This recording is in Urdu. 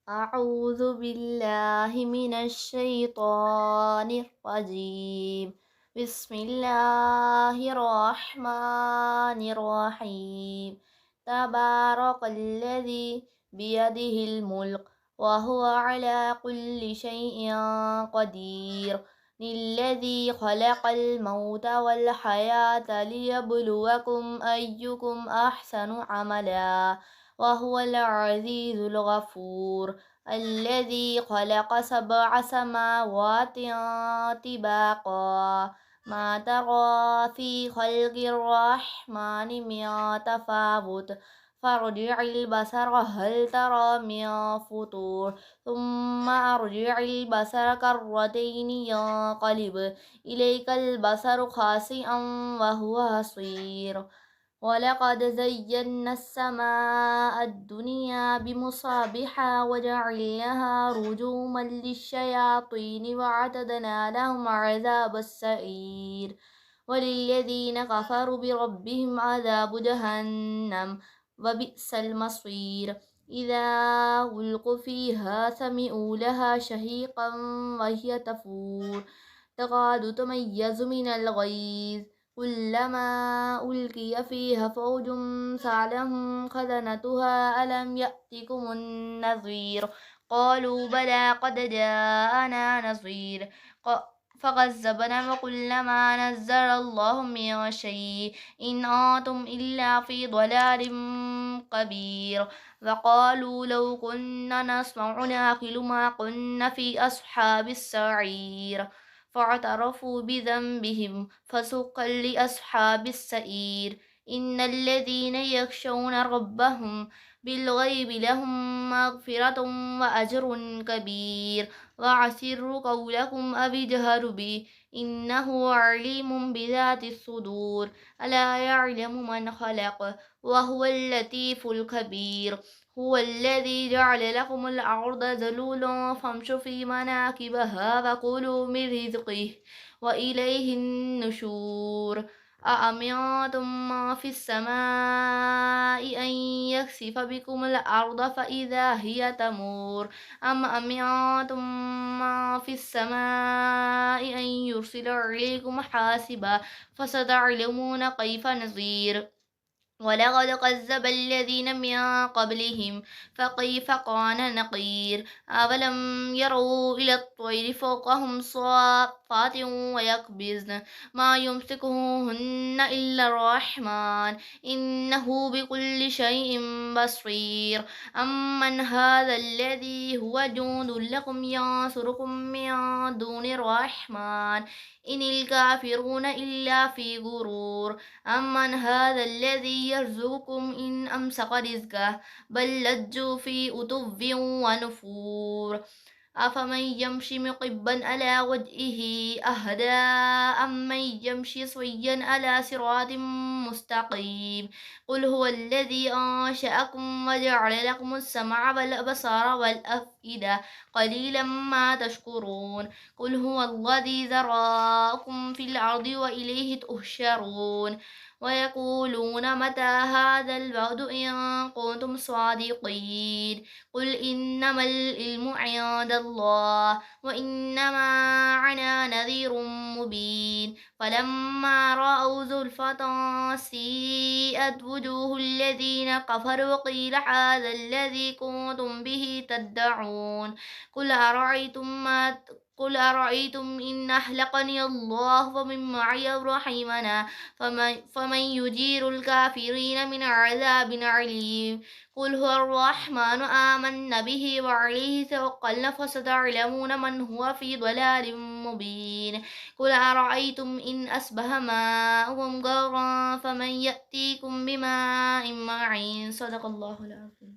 أعوذ بالله من الشيطان الرجيم. بسم الله الرحمن الرحيم. تبارك الذي بيده الملك وهو على كل شيء قدير. للذي خلق الموت والحياة ليبلوكم أيكم أحسن عملا وهو العزيز الغفور. الذي خلق سبع سماوات طباقا ما ترى في خلق الرحمن من تفاوت فارجع البصر هل ترى من فطور ثم أرجع البصر كرتين ينقلب إليك البصر خاسئا وهو حصير. ولقد زينا السماء الدنيا بمصابيح وجعلناها رجوما للشياطين وأعتدنا لهم عذاب السعير. وللذين كفروا بربهم عذاب جهنم وبئس المصير. إذا ألقوا فيها سمعوا لها شهيقا وهي تفور تكاد تميز من الغيظ كلما ألقي فيها فوج سألهم خزنتها ألم يأتكم النذير قالوا بلى قد جاءنا نذير فكذبنا وقلنا ما نزل الله من شيء إن أنتم إلا في ضلال كبير. وقالوا لو كنا نسمع نعقل ما كنا في أصحاب السعير فاعترفوا بذنبهم فسقا لأصحاب السعير. إن الذين يخشون ربهم بالغيب لهم مغفرة وأجر كبير. وأسروا قولكم أو اجهروا به إنه عليم بذات الصدور. ألا يعلم من خلق وهو اللطيف الخبير. هو الذي جعل لكم الأرض ذلولا فامشوا في مناكبها وكلوا من رزقه وإليه النشور. أأمنتم ما في السماء أن يخسف بكم الأرض فإذا هي تمور أم أمنتم ما في السماء أن يرسل عليكم حاسبا فستعلمون كيف نذير. ولقد كذب الذين من قبلهم فكيف كان نكير. أولم يروا إلى الطير فوقهم صافات ويقبضن ما يمسكهن إلا الرحمن إنه بكل شيء بصير. أمن هذا الذي هو جند لكم ينصركم من دون الرحمن إن الكافرون إلا في غرور. أمن هذا الذي يرزقكم إن أمسك رزقه بل لجوا في عتو ونفور. أفمن يمشي مقبا على وجهه أهدى أمن يمشي سويا على صراط مستقيم. قل هو الذي أنشأكم وجعل لكم السمع والأبصار والأفئدة قليلا ما تشكرون. قل هو الذي ذراكم في الأرض وإليه تحشرون. ويقولون متى هذا الوعد إن كنتم صادقين. قل إنما العلم عند الله وإنما أنا نذير مبين. فلما رأوا زلفة سيئت وجوه الذين كفروا وقيل هذا الذي كنتم به تدعون. قل أرأيتم إن أهلكني الله ومن معي رحمنا فمن يجير الكافرين من عذاب عليم. قل هو الرحمن آمنا به وعليه توكلنا فستعلمون من هو في ضلال مبين. قل أرأيتم إن أصبح ماؤكم غورا فمن يأتيكم بماء معين. صدق الله العظيم.